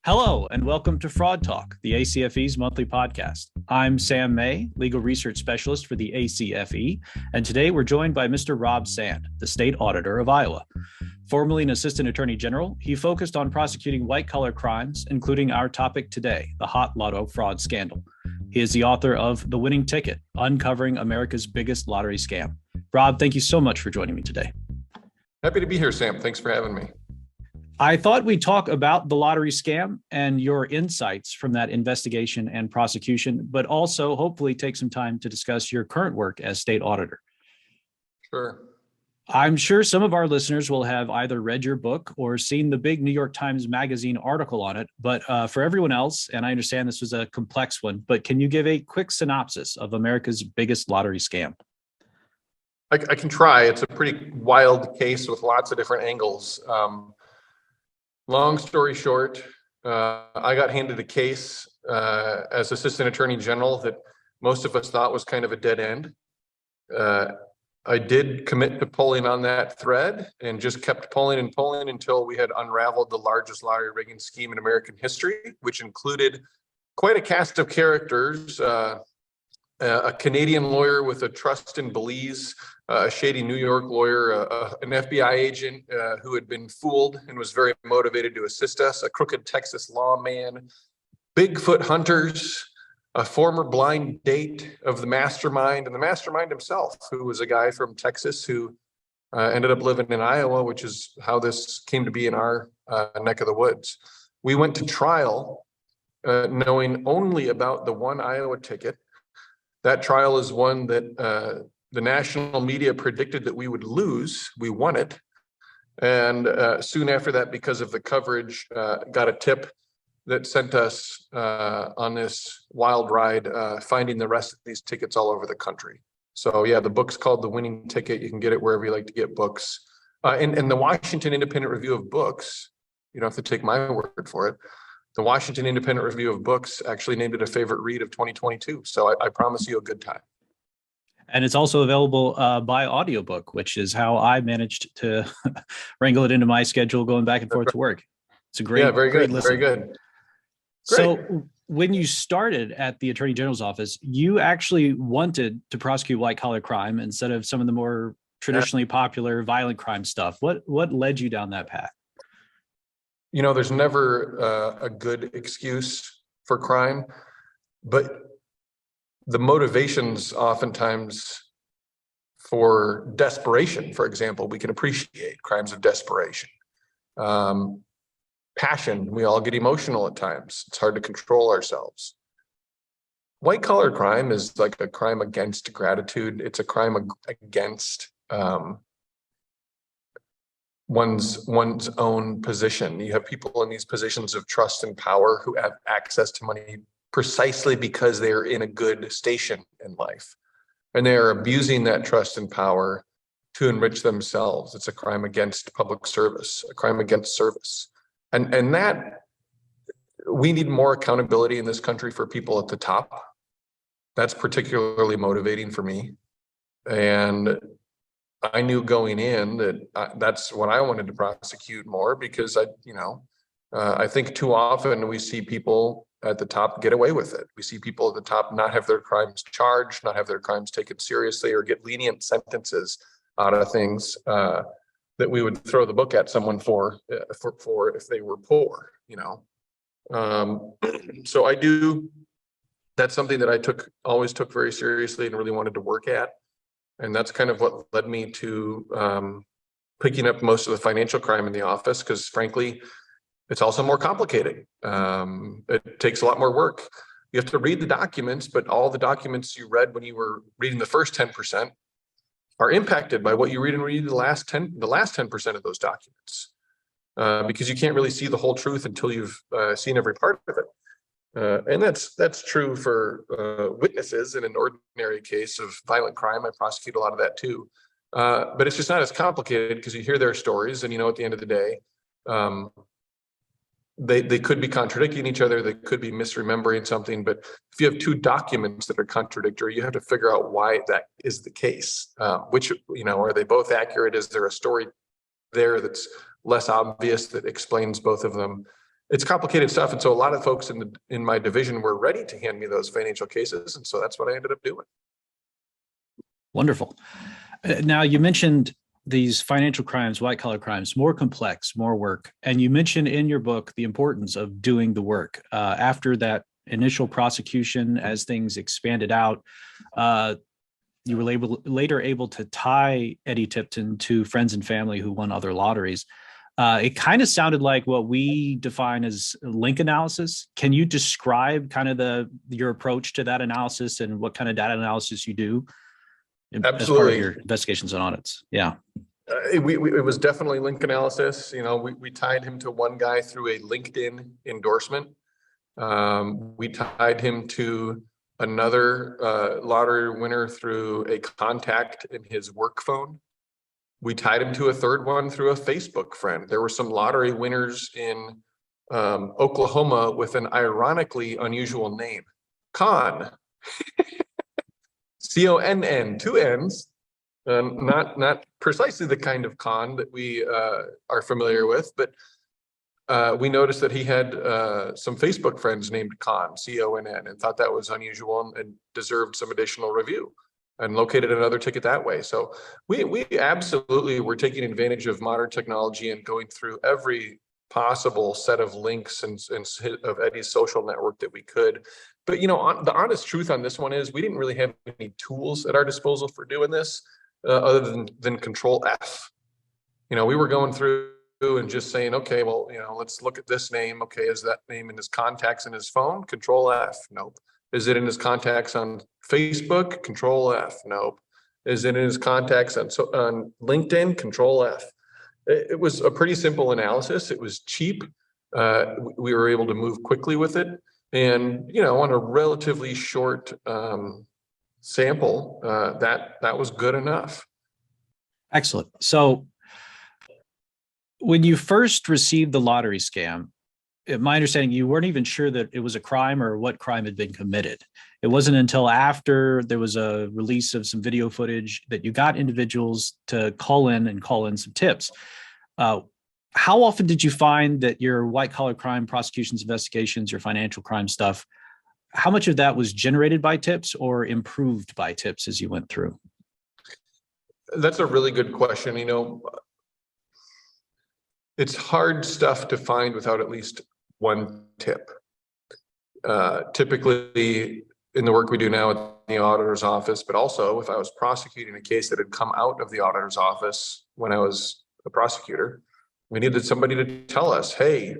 Hello, and welcome to Fraud Talk, the ACFE's monthly podcast. I'm Sam May, Legal Research Specialist for the ACFE, and today we're joined by Mr. Rob Sand, the State Auditor of Iowa. Formerly an Assistant Attorney General, he focused on prosecuting white-collar crimes, including our topic today, the Hot Lotto fraud scandal. He is the author of The Winning Ticket, Uncovering America's Biggest Lottery Scam. Rob, thank you so much for joining me today. Happy to be here, Sam. Thanks for having me. I thought we'd talk about the lottery scam and your insights from that investigation and prosecution, but also hopefully take some time to discuss your current work as state auditor. Sure. I'm sure some of our listeners will have either read your book or seen the big New York Times Magazine article on it. But for everyone else, and I understand this was a complex one, but can you give a quick synopsis of America's biggest lottery scam? I can try. It's a pretty wild case with lots of different angles. Long story short, I got handed a case as Assistant Attorney General that most of us thought was kind of a dead end. I did commit to pulling on that thread and just kept pulling and pulling until we had unraveled the largest lottery rigging scheme in American history, which included quite a cast of characters, a Canadian lawyer with a trust in Belize, a shady New York lawyer, an FBI agent who had been fooled and was very motivated to assist us, a crooked Texas lawman, Bigfoot hunters, a former blind date of the mastermind, and the mastermind himself, who was a guy from Texas who ended up living in Iowa, which is how this came to be in our neck of the woods. We went to trial knowing only about the one Iowa ticket. That trial is one that the national media predicted that we would lose. We won it. And soon after that, because of the coverage, got a tip that sent us on this wild ride, finding the rest of these tickets all over the country. So yeah, the book's called The Winning Ticket. You can get it wherever you like to get books. And the Washington Independent Review of Books, you don't have to take my word for it. The Washington Independent Review of Books actually named it a favorite read of 2022. So I promise you a good time. And it's also available by audiobook, which is how I managed to wrangle it into my schedule going back and forth to work. It's a great, very great good, listen. very good. So when you started at the Attorney General's office, you actually wanted to prosecute white-collar crime instead of some of the more traditionally popular violent crime stuff. What led you down that path? You know, there's never a good excuse for crime, but the motivations oftentimes for desperation, for example, we can appreciate crimes of desperation. Passion, we all get emotional at times. It's hard to control ourselves. White-collar crime is like a crime against gratitude. It's a crime against one's own position. You have people in these positions of trust and power who have access to money precisely because they're in a good station in life. And they are abusing that trust and power to enrich themselves. It's a crime against public service, a crime against service. And that, we need more accountability in this country for people at the top. That's particularly motivating for me. And I knew going in that that's what I wanted to prosecute more, because I think too often we see people at the top get away with it. We see people at the top not have their crimes charged, not have their crimes taken seriously, or get lenient sentences out of things that we would throw the book at someone for if they were poor, So that's something that I always took very seriously and really wanted to work at. And that's kind of what led me to picking up most of the financial crime in the office, because frankly, it's also more complicated. It takes a lot more work. You have to read the documents, but all the documents you read when you were reading the first 10% are impacted by what you read the last 10% of those documents, because you can't really see the whole truth until you've seen every part of it. And that's true for witnesses in an ordinary case of violent crime. I prosecute a lot of that too. But it's just not as complicated, because you hear their stories and at the end of the day, they could be contradicting each other. They could be misremembering something. But if you have two documents that are contradictory, you have to figure out why that is the case. Which, are they both accurate? Is there a story there that's less obvious that explains both of them? it's complicated stuff. And so a lot of folks in my division were ready to hand me those financial cases. And so that's what I ended up doing. Wonderful. Now, you mentioned these financial crimes, white collar crimes, more complex, more work. And you mentioned in your book the importance of doing the work. After that initial prosecution, as things expanded out, you were later able to tie Eddie Tipton to friends and family who won other lotteries. It kind of sounded like what we define as link analysis. Can you describe kind of your approach to that analysis and what kind of data analysis you do as part of your investigations and audits? Yeah. It was definitely link analysis. We tied him to one guy through a LinkedIn endorsement. We tied him to another lottery winner through a contact in his work phone. We tied him to a third one through a Facebook friend. There were some lottery winners in Oklahoma with an ironically unusual name, Con. C-O-N-N, two N's. Not precisely the kind of con that we are familiar with, but we noticed that he had some Facebook friends named Con, C-O-N-N, and thought that was unusual and deserved some additional review, and located another ticket that way. So we absolutely were taking advantage of modern technology and going through every possible set of links and of Eddie's social network that we could. But the honest truth on this one is we didn't really have any tools at our disposal for doing this other than Control F. We were going through and just saying, okay, well, let's look at this name. Okay, is that name in his contacts in his phone? Control F. Nope. Is it in his contacts on Facebook? Control F. Nope. Is it in his contacts on LinkedIn? Control F. It was a pretty simple analysis. It was cheap. We were able to move quickly with it. And, on a relatively short sample, that was good enough. Excellent. So when you first received the lottery scam, my understanding, you weren't even sure that it was a crime or what crime had been committed. It wasn't until after there was a release of some video footage that you got individuals to call in some tips. How often did you find that your white collar crime prosecutions, investigations, your financial crime stuff, how much of that was generated by tips or improved by tips as you went through? That's a really good question. It's hard stuff to find without at least one tip. Typically in the work we do now at the auditor's office, but also if I was prosecuting a case that had come out of the auditor's office when I was a prosecutor, we needed somebody to tell us, hey,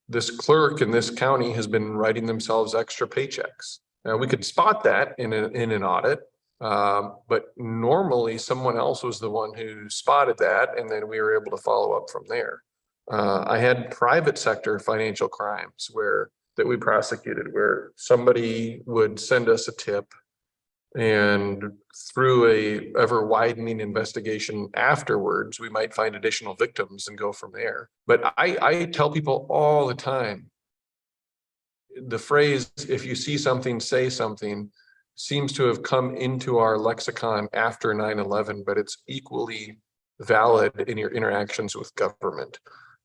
this clerk in this county has been writing themselves extra paychecks. Now we could spot that in an audit, but normally someone else was the one who spotted that, and then we were able to follow up from there. I had private sector financial crimes that we prosecuted, where somebody would send us a tip, and through a ever widening investigation afterwards, we might find additional victims and go from there. But I tell people all the time, the phrase, if you see something, say something, seems to have come into our lexicon after 9/11, but it's equally valid in your interactions with government.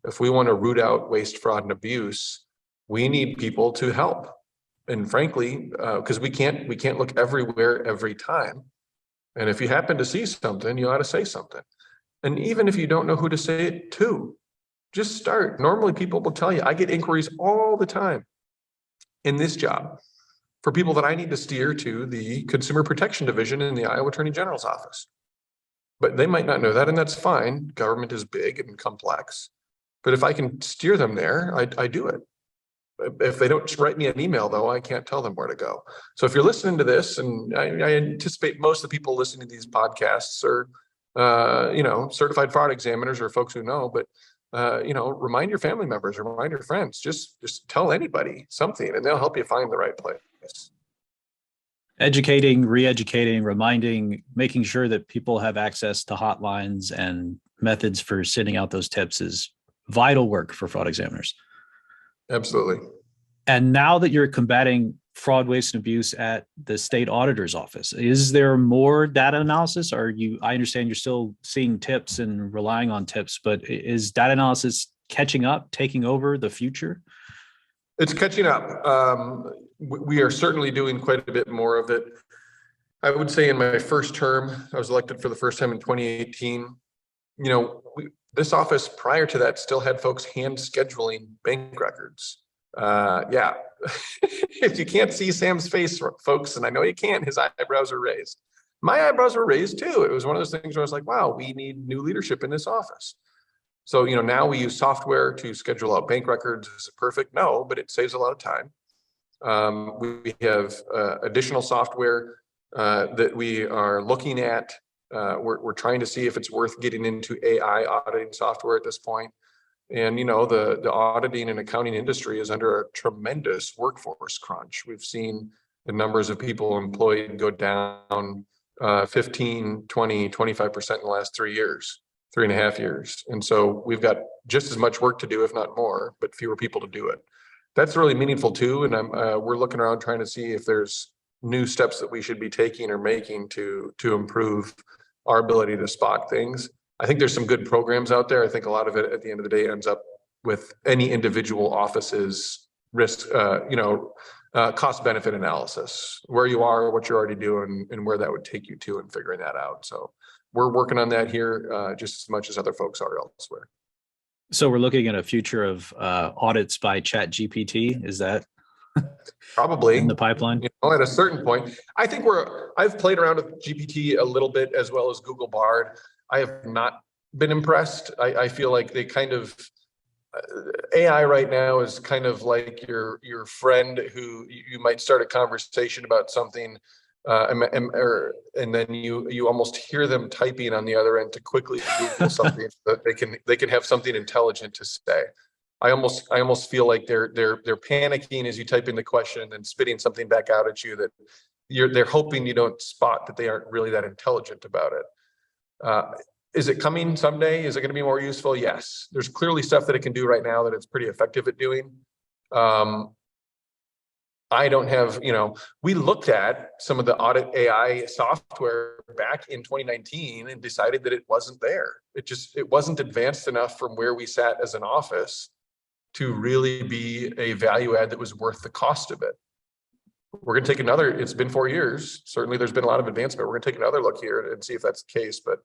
If we want to root out waste, fraud, and abuse, we need people to help. And frankly, because we can't look everywhere every time. And if you happen to see something, you ought to say something. And even if you don't know who to say it to, just start. Normally people will tell you. I get inquiries all the time in this job for people that I need to steer to the Consumer Protection Division in the Iowa Attorney General's office. But they might not know that, and that's fine. Government is big and complex. But if I can steer them there, I do it. If they don't write me an email, though, I can't tell them where to go. So if you're listening to this, and I anticipate most of the people listening to these podcasts are, certified fraud examiners or folks who know, but, remind your family members, remind your friends, just tell anybody something, and they'll help you find the right place. Educating, re-educating, reminding, making sure that people have access to hotlines and methods for sending out those tips is vital work for fraud examiners. Absolutely. And now that you're combating fraud, waste, and abuse at the state auditor's office, is there more data analysis? I understand you're still seeing tips and relying on tips, but is data analysis catching up, taking over the future? It's catching up. We are certainly doing quite a bit more of it. I would say in my first term, I was elected for the first time in 2018. This office prior to that still had folks hand scheduling bank records. Yeah, if you can't see Sam's face, folks, and I know you can't, his eyebrows are raised. My eyebrows were raised too. It was one of those things where I was like, wow, we need new leadership in this office. So, now we use software to schedule out bank records. Is it perfect? No, but it saves a lot of time. We have additional software that we are looking at. We're trying to see if it's worth getting into AI auditing software at this point. And, the auditing and accounting industry is under a tremendous workforce crunch. We've seen the numbers of people employed go down 15, 20, 25% in the last 3 years. 3.5 years. And so we've got just as much work to do, if not more, but fewer people to do it. That's really meaningful too. And we're looking around trying to see if there's new steps that we should be taking or making to improve our ability to spot things. I think there's some good programs out there. I think a lot of it at the end of the day ends up with any individual office's risk, cost benefit analysis, where you are, what you're already doing, and where that would take you to, and figuring that out. So we're working on that here just as much as other folks are elsewhere. So we're looking at a future of audits by ChatGPT. Is that probably in the pipeline? At a certain point, I think I've played around with GPT a little bit, as well as Google Bard. I have not been impressed. I feel like they kind of, AI right now is kind of like your friend who you might start a conversation about something, and then you almost hear them typing on the other end to quickly Google something so that they can have something intelligent to say. I almost feel like they're panicking as you type in the question and then spitting something back out at you that they're hoping you don't spot that they aren't really that intelligent about it. Is it coming someday? Is it going to be more useful? Yes. There's clearly stuff that it can do right now that it's pretty effective at doing. I don't have, we looked at some of the audit AI software back in 2019 and decided that it wasn't there. It wasn't advanced enough from where we sat as an office to really be a value add that was worth the cost of it. We're going to take it's been 4 years. Certainly there's been a lot of advancement. We're going to take another look here and see if that's the case. But,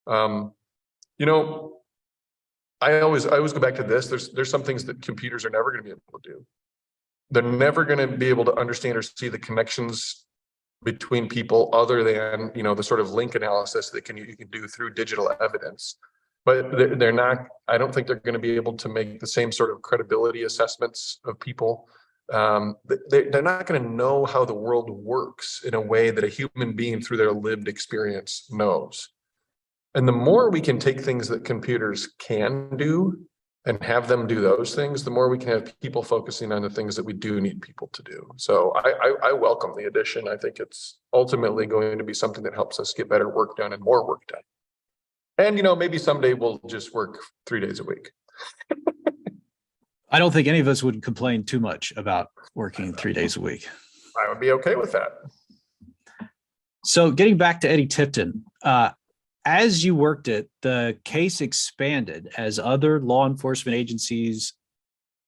I always go back to this. There's some things that computers are never going to be able to do. They're never going to be able to understand or see the connections between people other than, the sort of link analysis that you can do through digital evidence. But they're not, I don't think they're going to be able to make the same sort of credibility assessments of people. They're not going to know how the world works in a way that a human being through their lived experience knows. And the more we can take things that computers can do and have them do those things, the more we can have people focusing on the things that we do need people to do. So I welcome the addition. I think it's ultimately going to be something that helps us get better work done and more work done. And, maybe someday we'll just work 3 days a week. I don't think any of us would complain too much about working 3 days a week. I would be okay with that. So getting back to Eddie Tipton, as you worked it, the case expanded as other law enforcement agencies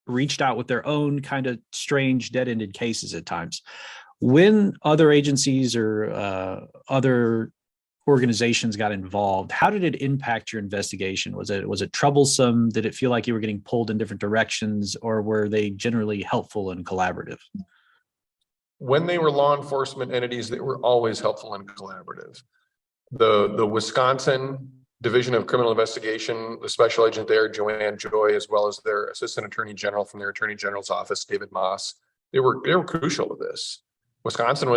reached out with their own kind of strange dead-ended cases at times. When other agencies or other organizations got involved, how did it impact your investigation? Was it troublesome? Did it feel like you were getting pulled in different directions, or were they generally helpful and collaborative? When they were law enforcement entities, they were always helpful and collaborative. The Wisconsin Division of Criminal Investigation, the special agent there, Joanne Joy, as well as their assistant attorney general from their attorney general's office, David Moss, they were crucial to this. Wisconsin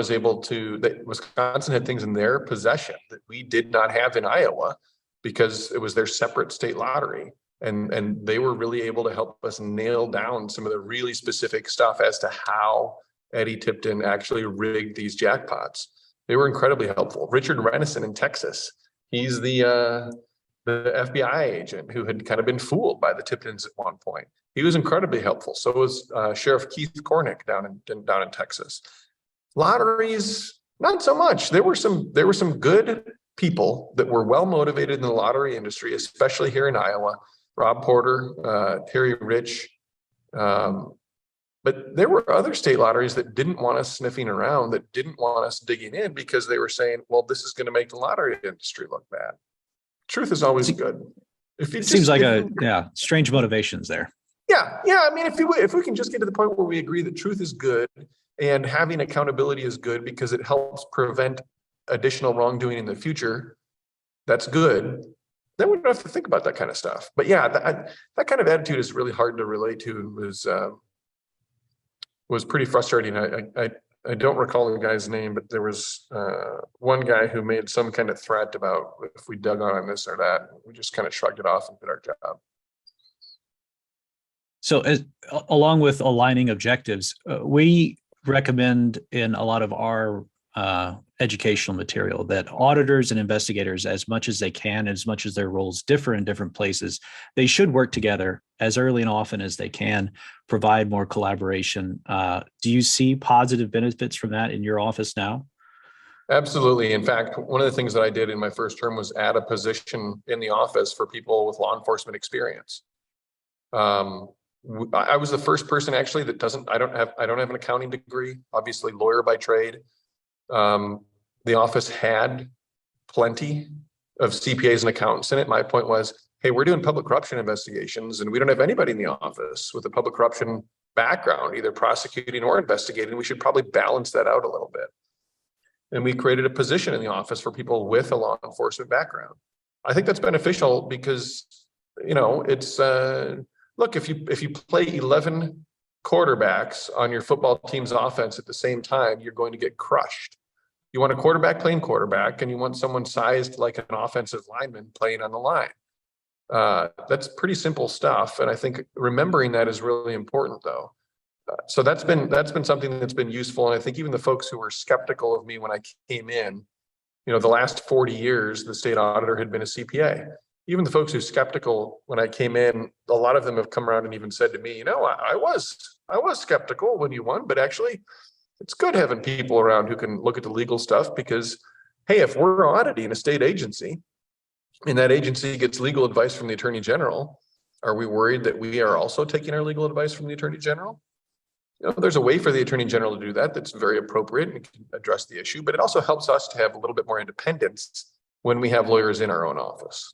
had things in their possession that we did not have in Iowa because it was their separate state lottery. And they were really able to help us nail down some of the really specific stuff as to how Eddie Tipton actually rigged these jackpots. They were incredibly helpful. Richard Renison in Texas, he's the FBI agent who had kind of been fooled by the Tiptons at one point. He was incredibly helpful. So was Sheriff Keith Cornick down in Texas. Lotteries, not so much. There were some good people that were well motivated in the lottery industry, especially here in Iowa, Rob Porter, Terry Rich. But there were other state lotteries that didn't want us sniffing around, that didn't want us digging in because they were saying, well, this is going to make the lottery industry look bad. Truth is always good. If you seems like strange motivations there. Yeah. I mean, if we can just get to the point where we agree that truth is good and having accountability is good because it helps prevent additional wrongdoing in the future, that's good. Then we don't have to think about that kind of stuff. But yeah, that kind of attitude is really hard to relate to. Was pretty frustrating. I don't recall the guy's name, but there was one guy who made some kind of threat about if we dug on this or that. We just kind of shrugged it off and did our job. So along with aligning objectives, we recommend in a lot of our educational material that auditors and investigators, as much as they can, as much as their roles differ in different places, they should work together as early and often as they can, provide more collaboration. Do you see positive benefits from that in your office now? Absolutely. In fact, one of the things that I did in my first term was add a position in the office for people with law enforcement experience. I was the first person actually that I don't have an accounting degree, obviously lawyer by trade. The office had plenty of CPAs and accountants in it. My point was, hey, we're doing public corruption investigations and we don't have anybody in the office with a public corruption background, either prosecuting or investigating. We should probably balance that out a little bit. And we created a position in the office for people with a law enforcement background. I think that's beneficial because, it's, look, if you play 11 quarterbacks on your football team's offense at the same time, you're going to get crushed. You want a quarterback playing quarterback, and you want someone sized like an offensive lineman playing on the line. That's pretty simple stuff, and I think remembering that is really important, though. So that's been something that's been useful, and I think even the folks who were skeptical of me when I came in, the last 40 years, the state auditor had been a CPA. Even the folks who were skeptical when I came in, a lot of them have come around and even said to me, I was skeptical when you won, but actually it's good having people around who can look at the legal stuff because, hey, if we're auditing a state agency and that agency gets legal advice from the Attorney General, are we worried that we are also taking our legal advice from the Attorney General? There's a way for the Attorney General to do that that's very appropriate and can address the issue, but it also helps us to have a little bit more independence when we have lawyers in our own office.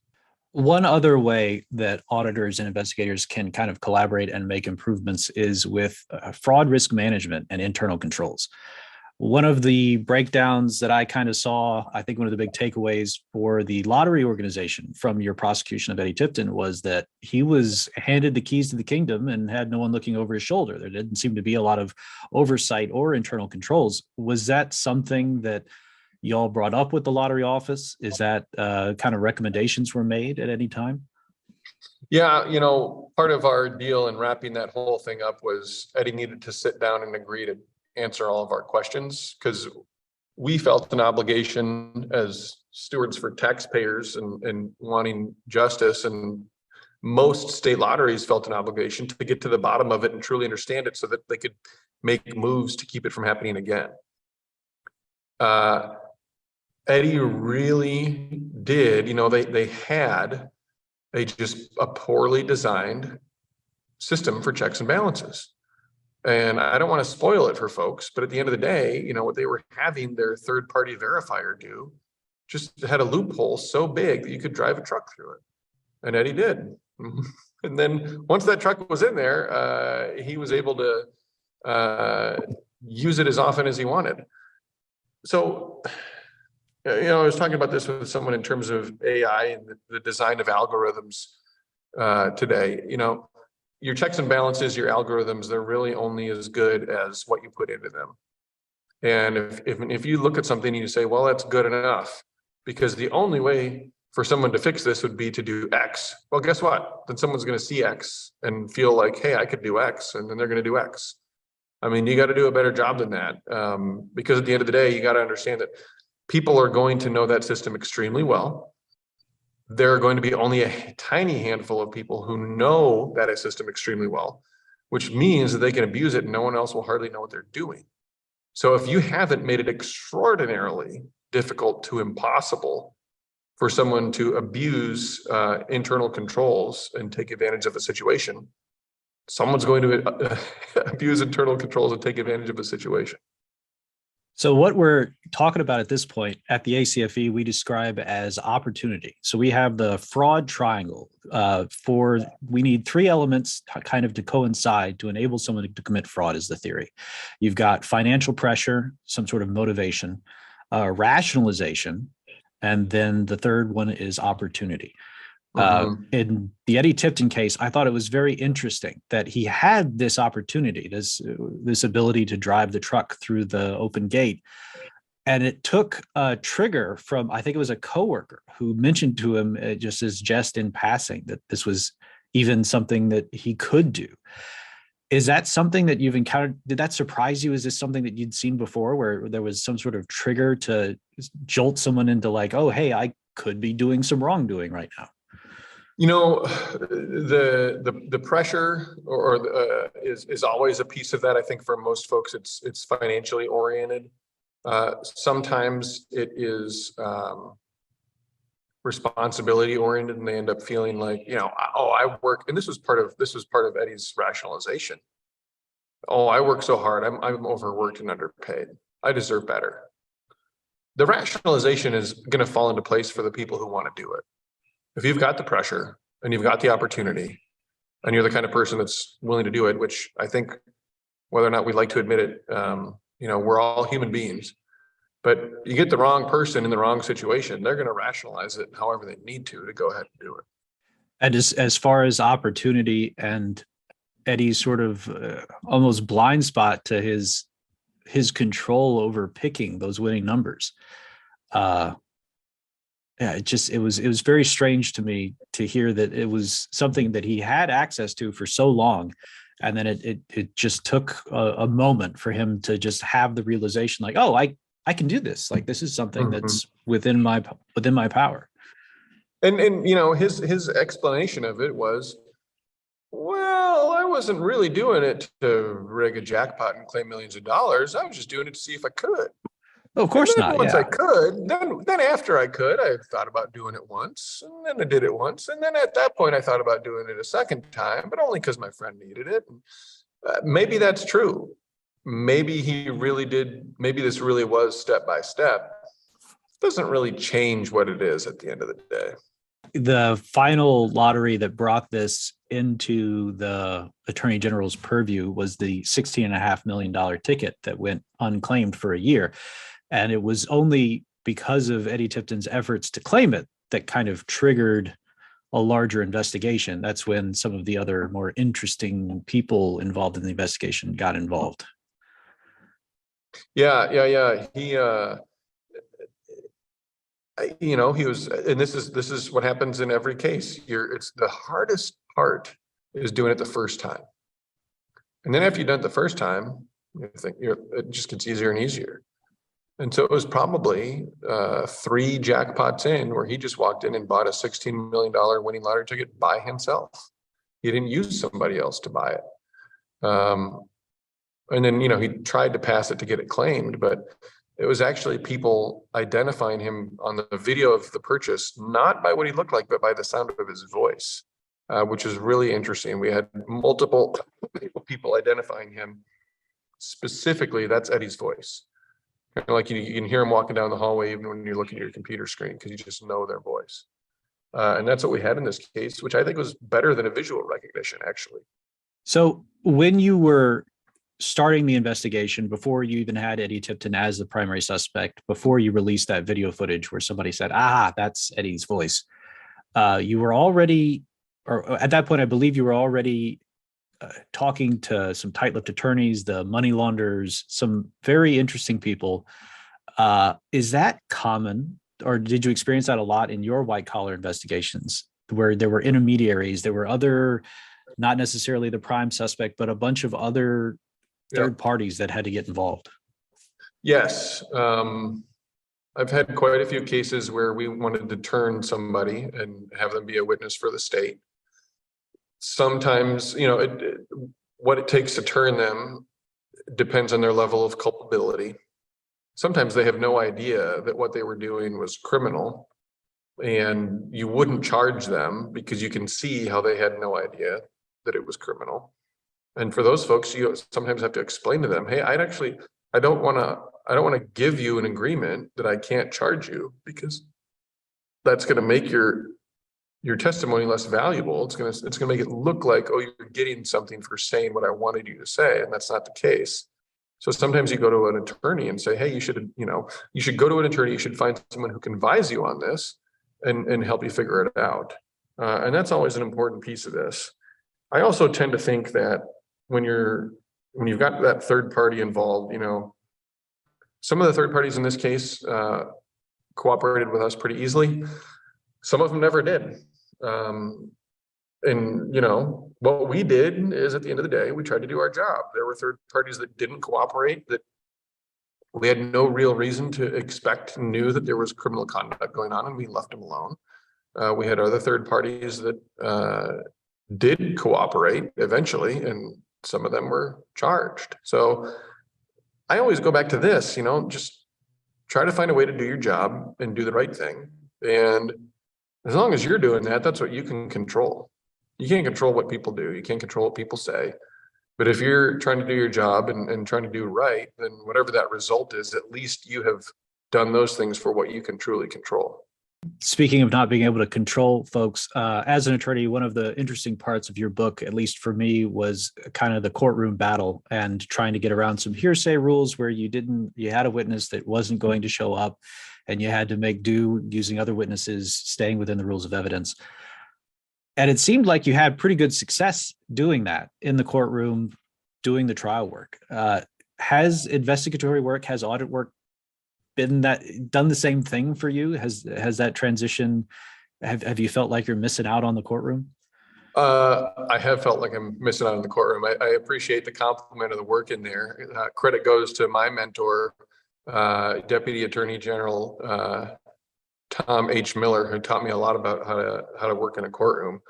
One other way that auditors and investigators can kind of collaborate and make improvements is with fraud risk management and internal controls. One of the breakdowns that I kind of saw, I think one of the big takeaways for the lottery organization from your prosecution of Eddie Tipton was that he was handed the keys to the kingdom and had no one looking over his shoulder. There didn't seem to be a lot of oversight or internal controls. Was that something that y'all brought up with the lottery office? Is that kind of recommendations were made at any time? Yeah, part of our deal in wrapping that whole thing up was Eddie needed to sit down and agree to answer all of our questions because we felt an obligation as stewards for taxpayers and wanting justice, and most state lotteries felt an obligation to get to the bottom of it and truly understand it so that they could make moves to keep it from happening again. Eddie really did, they had a poorly designed system for checks and balances. And I don't want to spoil it for folks, but at the end of the day, what they were having their third-party verifier do just had a loophole so big that you could drive a truck through it. And Eddie did. And then once that truck was in there, he was able to use it as often as he wanted. So, I was talking about this with someone in terms of AI and the design of algorithms today. Your checks and balances, your algorithms, they're really only as good as what you put into them. And if you look at something and you say, well, that's good enough, because the only way for someone to fix this would be to do X. Well, guess what? Then someone's going to see X and feel like, hey, I could do X, and then they're going to do X. I mean, you got to do a better job than that, because at the end of the day, you got to understand that people are going to know that system extremely well. There are going to be only a tiny handful of people who know that system extremely well, which means that they can abuse it and no one else will hardly know what they're doing. So if you haven't made it extraordinarily difficult to impossible for someone to abuse internal controls and take advantage of a situation, someone's going to abuse internal controls and take advantage of a situation. So what we're talking about at this point at the ACFE, we describe as opportunity. So we have the fraud triangle. We need three elements kind of to coincide to enable someone to commit fraud is the theory. You've got financial pressure, some sort of motivation, rationalization, and then the third one is opportunity. In the Eddie Tipton case, I thought it was very interesting that he had this opportunity, this ability to drive the truck through the open gate. And it took a trigger from, I think it was a coworker who mentioned to him just as jest in passing that this was even something that he could do. Is that something that you've encountered? Did that surprise you? Is this something that you'd seen before where there was some sort of trigger to jolt someone into like, oh, hey, I could be doing some wrongdoing right now? You know, the pressure is always a piece of that. I think for most folks, it's financially oriented. Sometimes it is responsibility oriented, and they end up feeling like, I work, and this was part of Eddie's rationalization. Oh, I work so hard. I'm overworked and underpaid. I deserve better. The rationalization is going to fall into place for the people who want to do it. If you've got the pressure and you've got the opportunity and you're the kind of person that's willing to do it, which I think whether or not we'd like to admit it, we're all human beings, but you get the wrong person in the wrong situation, they're going to rationalize it however they need to go ahead and do it. And as far as opportunity and Eddie's sort of almost blind spot to his control over picking those winning numbers, it was very strange to me to hear that it was something that he had access to for so long. And then it just took a moment for him to just have the realization like, oh, I can do this. Like, this is something that's within my power. And his explanation of it was, well, I wasn't really doing it to rig a jackpot and claim millions of dollars. I was just doing it to see if I could. Oh, of course not. Once I could, then after I could, I thought about doing it once, and then I did it once, and then at that point I thought about doing it a second time, but only because my friend needed it. Maybe that's true. Maybe he really did. Maybe this really was step by step. Doesn't really change what it is at the end of the day. The final lottery that brought this into the Attorney General's purview was the $16.5 million ticket that went unclaimed for a year. And it was only because of Eddie Tipton's efforts to claim it that kind of triggered a larger investigation. That's when some of the other more interesting people involved in the investigation got involved. Yeah. He was, and this is what happens in every case. It's the hardest part is doing it the first time. And then after you've done it the first time, you think it just gets easier and easier. And so it was probably 3 jackpots in where he just walked in and bought a $16 million winning lottery ticket by himself. He didn't use somebody else to buy it. And then, he tried to pass it to get it claimed, but it was actually people identifying him on the video of the purchase, not by what he looked like, but by the sound of his voice, which is really interesting. We had multiple people identifying him specifically. That's Eddie's voice. Like you can hear him walking down the hallway even when you're looking at your computer screen because you just know their voice. And that's what we had in this case, which I think was better than a visual recognition, actually. So when you were starting the investigation, before you even had Eddie Tipton as the primary suspect, before you released that video footage where somebody said, that's Eddie's voice, you were already, or at that point, I believe you were already talking to some tight-lipped attorneys, the money launderers, some very interesting people. Is that common, or did you experience that a lot in your white-collar investigations where there were intermediaries, there were other, not necessarily the prime suspect, but a bunch of other third parties that had to get involved? Yes. I've had quite a few cases where we wanted to turn somebody and have them be a witness for the state. Sometimes, what it takes to turn them depends on their level of culpability. Sometimes they have no idea that what they were doing was criminal. and you wouldn't charge them because you can see how they had no idea that it was criminal. And for those folks, you sometimes have to explain to them, hey, I don't want to give you an agreement that I can't charge you, because that's going to make your testimony less valuable. It's going to make it look like, oh, you're getting something for saying what I wanted you to say, and that's not the case. So sometimes you go to an attorney and say, hey, you should go to an attorney. You should find someone who can advise you on this and help you figure it out. And that's always an important piece of this. I also tend to think that when you've got that third party involved, some of the third parties in this case cooperated with us pretty easily. Some of them never did. And what we did is, at the end of the day, we tried to do our job. There were third parties that didn't cooperate, that we had no real reason to expect, knew that there was criminal conduct going on, and we left them alone. We had other third parties that did cooperate eventually, and some of them were charged. So I always go back to this, just try to find a way to do your job and do the right thing. And as long as you're doing that, that's what you can control. You can't control what people do. You can't control what people say. But if you're trying to do your job and trying to do right, then whatever that result is, at least you have done those things for what you can truly control. Speaking of not being able to control folks, as an attorney, one of the interesting parts of your book, at least for me, was kind of the courtroom battle and trying to get around some hearsay rules where you had a witness that wasn't going to show up and you had to make do using other witnesses, staying within the rules of evidence. And it seemed like you had pretty good success doing that in the courtroom, doing the trial work. Has investigatory work, has audit work done the same thing for you? Has that transition, have you felt like you're missing out on the courtroom? I have felt like I'm missing out on the courtroom. I appreciate the compliment of the work in there. Credit goes to my mentor, Deputy Attorney General Tom H. Miller, who taught me a lot about how to work in a courtroom.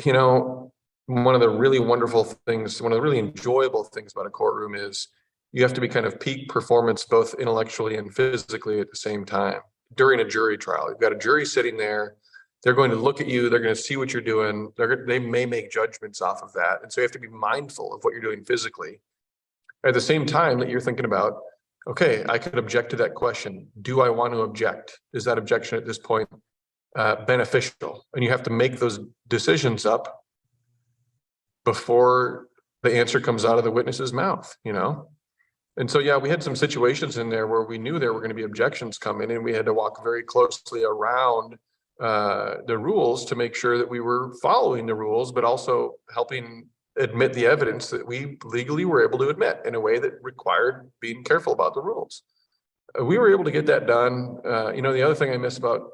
One of the really wonderful things, one of the really enjoyable things about a courtroom is you have to be kind of peak performance, both intellectually and physically at the same time. During a jury trial, you've got a jury sitting there. They're going to look at you. They're going to see what you're doing. They may make judgments off of that. And so you have to be mindful of what you're doing physically. At the same time that you're thinking about, okay, I could object to that question. Do I want to object? Is that objection at this point beneficial? And you have to make those decisions up before the answer comes out of the witness's mouth, And so, yeah, we had some situations in there where we knew there were going to be objections coming, and we had to walk very closely around the rules to make sure that we were following the rules, but also helping admit the evidence that we legally were able to admit in a way that required being careful about the rules. We were able to get that done. The other thing I miss about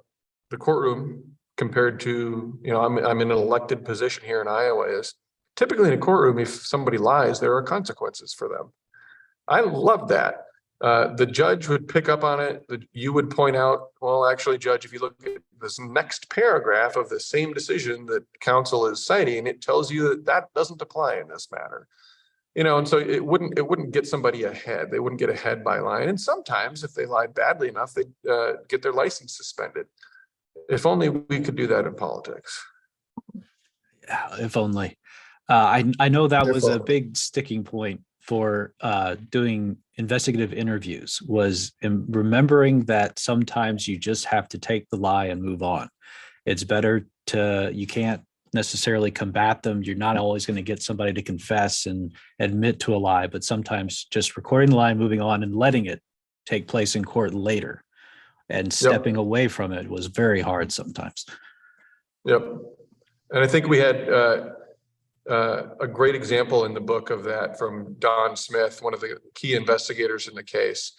the courtroom compared to, I'm in an elected position here in Iowa, is typically in a courtroom, if somebody lies, there are consequences for them. I love that. The judge would pick up on it. You would point out, well, actually, Judge, if you look at this next paragraph of the same decision that counsel is citing, it tells you that doesn't apply in this matter. And so it wouldn't get somebody ahead. They wouldn't get ahead by lying. And sometimes if they lied badly enough, they'd get their license suspended. If only we could do that in politics. Yeah, if only. I know that was a big sticking point for doing investigative interviews, was remembering that sometimes you just have to take the lie and move on. It's better you can't necessarily combat them. You're not always going to get somebody to confess and admit to a lie, but sometimes just recording the lie, moving on, and letting it take place in court later and stepping away from it was very hard sometimes. Yep. And I think we had a great example in the book of that from Don Smith, one of the key investigators in the case,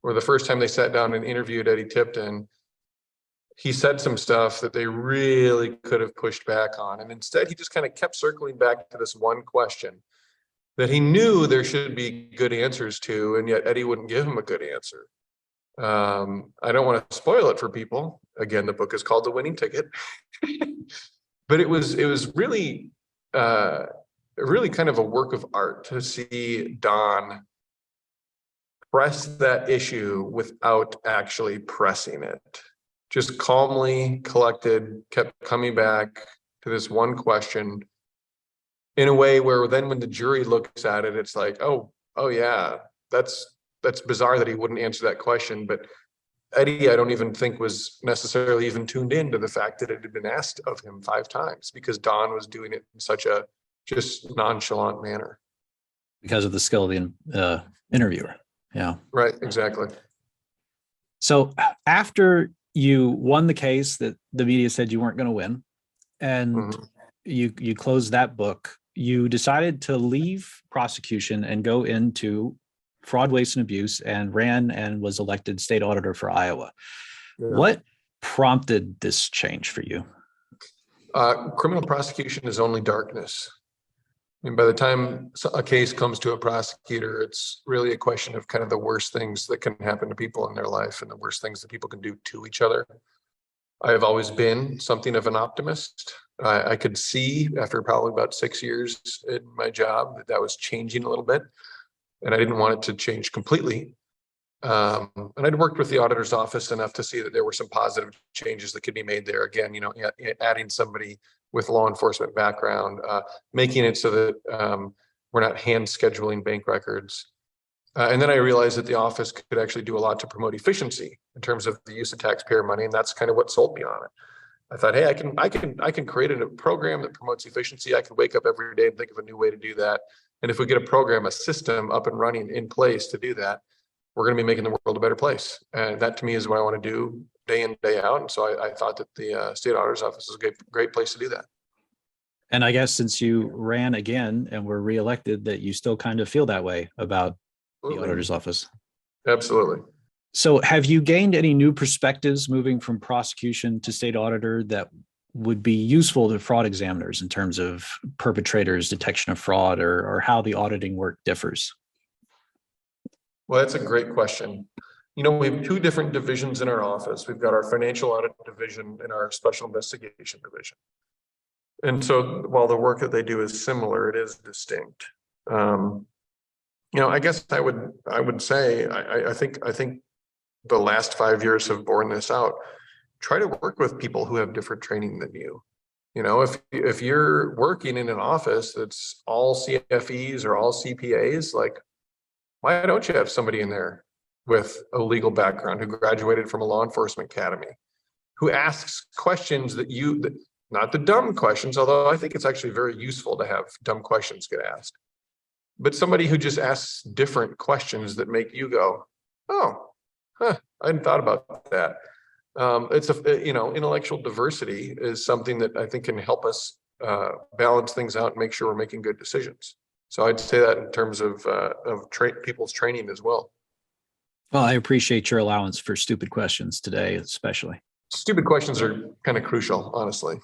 where the first time they sat down and interviewed Eddie Tipton, he said some stuff that they really could have pushed back on. And instead, he just kind of kept circling back to this one question that he knew there should be good answers to, and yet Eddie wouldn't give him a good answer. I don't want to spoil it for people. Again, the book is called The Winning Ticket. But it was really kind of a work of art to see Don press that issue without actually pressing it. just calmly collected, kept coming back to this one question in a way where then when the jury looks at it, it's like, oh yeah, that's bizarre that he wouldn't answer that question. But Eddie, I don't even think was necessarily even tuned in to the fact that it had been asked of him 5 times, because Don was doing it in such a just nonchalant manner. Because of the skill of the interviewer. Yeah. Right, exactly. So after you won the case that the media said you weren't going to win, and you closed that book, you decided to leave prosecution and go into fraud, waste, and abuse, and ran and was elected state auditor for Iowa. Yeah. What prompted this change for you? Criminal prosecution is only darkness. I mean, by the time a case comes to a prosecutor, it's really a question of kind of the worst things that can happen to people in their life and the worst things that people can do to each other. I have always been something of an optimist. I could see after probably about 6 years in my job that was changing a little bit, and I didn't want it to change completely. And I'd worked with the auditor's office enough to see that there were some positive changes that could be made there. Again, adding somebody with law enforcement background, making it so that we're not hand scheduling bank records. And then I realized that the office could actually do a lot to promote efficiency in terms of the use of taxpayer money, and that's kind of what sold me on it. I thought, hey, I can create a program that promotes efficiency. I can wake up every day and think of a new way to do that. And if we get a program, a system up and running in place to do that, we're going to be making the world a better place. And that to me is what I want to do day in, day out. And so I thought that the state auditor's office is a great place to do that. And I guess since you ran again and were reelected, that you still kind of feel that way about the auditor's office. Absolutely. So have you gained any new perspectives moving from prosecution to state auditor that would be useful to fraud examiners in terms of perpetrators, detection of fraud, or how the auditing work differs? Well, that's a great question. We have 2 different divisions in our office. We've got our financial audit division and our special investigation division. And so while the work that they do is similar, it is distinct. I guess I would say, I think the last 5 years have borne this out. Try to work with people who have different training than you. If you're working in an office that's all CFEs or all CPAs, like, why don't you have somebody in there with a legal background who graduated from a law enforcement academy, who asks questions that not the dumb questions, although I think it's actually very useful to have dumb questions get asked, but somebody who just asks different questions that make you go, oh, I hadn't thought about that. Intellectual diversity is something that I think can help us balance things out and make sure we're making good decisions. So I'd say that in terms of people's training as well. Well, I appreciate your allowance for stupid questions today, especially. Stupid questions are kind of crucial, honestly.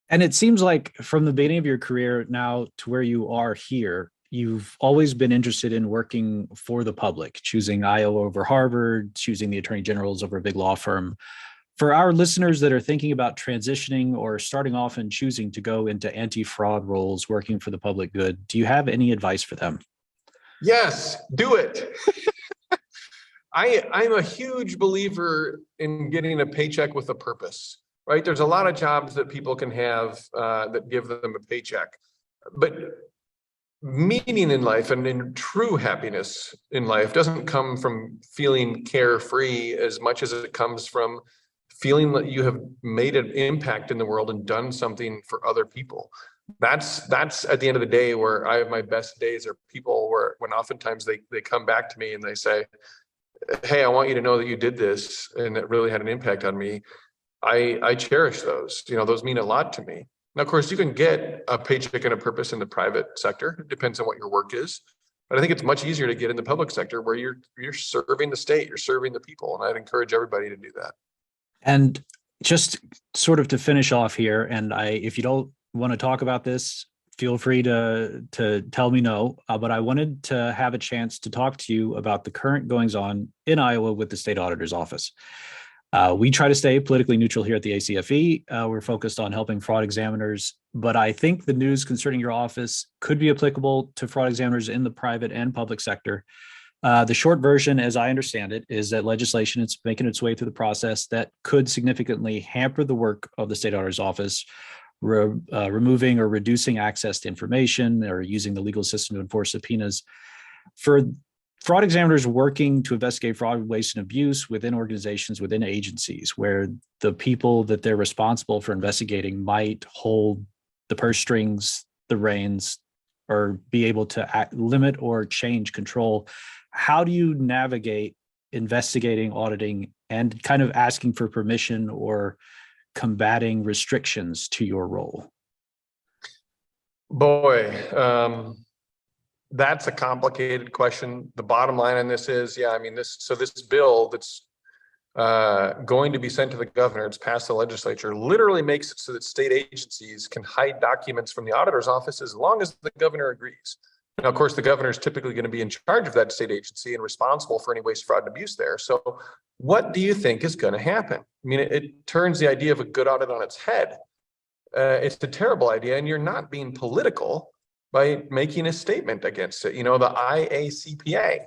And it seems like from the beginning of your career now to where you are here, you've always been interested in working for the public, choosing Iowa over Harvard, choosing the attorney generals over a big law firm. For our listeners that are thinking about transitioning or starting off and choosing to go into anti-fraud roles, working for the public good, do you have any advice for them? Yes, do it. I'm a huge believer in getting a paycheck with a purpose, right? There's a lot of jobs that people can have that give them a paycheck, but meaning in life and in true happiness in life doesn't come from feeling carefree as much as it comes from feeling that you have made an impact in the world and done something for other people. That's at the end of the day where I have my best days, are people when oftentimes they come back to me and they say, hey, I want you to know that you did this and it really had an impact on me. I cherish those. Those mean a lot to me. Now, of course, you can get a paycheck and a purpose in the private sector. It depends on what your work is. But I think it's much easier to get in the public sector where you're serving the state, you're serving the people. And I'd encourage everybody to do that. And just sort of to finish off here, and if you don't want to talk about this, feel free to tell me no. But I wanted to have a chance to talk to you about the current goings on in Iowa with the state auditor's office. We try to stay politically neutral here at the ACFE. We're focused on helping fraud examiners, but I think the news concerning your office could be applicable to fraud examiners in the private and public sector. The short version, as I understand it, is that legislation is making its way through the process that could significantly hamper the work of the state auditor's office, removing or reducing access to information or using the legal system to enforce subpoenas. For fraud examiners working to investigate fraud, waste, and abuse within organizations, within agencies, where the people that they're responsible for investigating might hold the purse strings, the reins, or be able to limit or change control. How do you navigate investigating, auditing, and kind of asking for permission or combating restrictions to your role? Boy, that's a complicated question. The bottom line on this is, this bill that's going to be sent to the governor, it's passed the legislature, literally makes it so that state agencies can hide documents from the auditor's office as long as the governor agrees. Now, of course, the governor is typically going to be in charge of that state agency and responsible for any waste, fraud, and abuse there. So what do you think is going to happen? I mean, it turns the idea of a good audit on its head. It's a terrible idea, and you're not being political by making a statement against it. The IACPA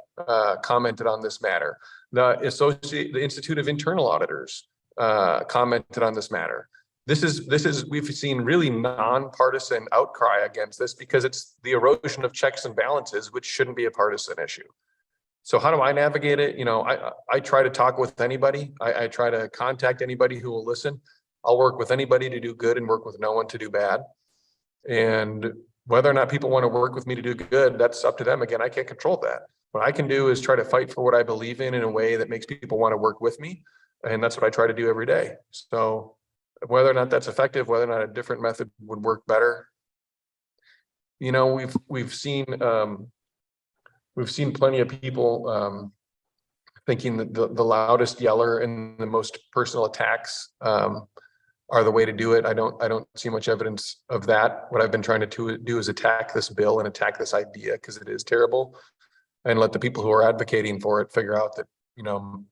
commented on this matter. The Institute of Internal Auditors commented on this matter. We've seen really nonpartisan outcry against this because it's the erosion of checks and balances, which shouldn't be a partisan issue. So how do I navigate it? I try to talk with anybody. I try to contact anybody who will listen. I'll work with anybody to do good and work with no one to do bad. And whether or not people want to work with me to do good, that's up to them. Again, I can't control that. What I can do is try to fight for what I believe in a way that makes people want to work with me. And that's what I try to do every day. So whether or not that's effective, whether or not a different method would work better, we've seen plenty of people thinking that the loudest yeller and the most personal attacks are the way to do it. I don't see much evidence of that. What I've been trying to do is attack this bill and attack this idea because it is terrible, and let the people who are advocating for it figure out that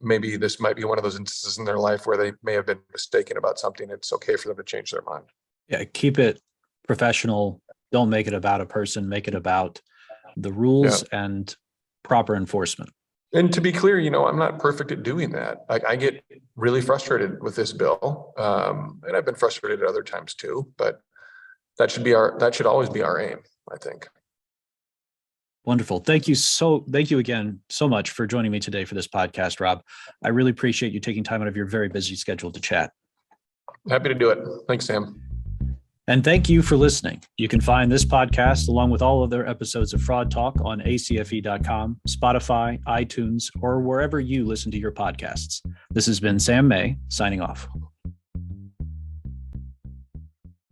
maybe this might be one of those instances in their life where they may have been mistaken about something. It's okay for them to change their mind. Yeah, keep it professional. Don't make it about a person. Make it about the rules and proper enforcement. And to be clear, I'm not perfect at doing that. I get really frustrated with this bill, and I've been frustrated at other times too. But that should always be our aim, I think. Wonderful. Thank you again so much for joining me today for this podcast, Rob. I really appreciate you taking time out of your very busy schedule to chat. Happy to do it. Thanks, Sam. And thank you for listening. You can find this podcast along with all other episodes of Fraud Talk on acfe.com, Spotify, iTunes, or wherever you listen to your podcasts. This has been Sam May signing off.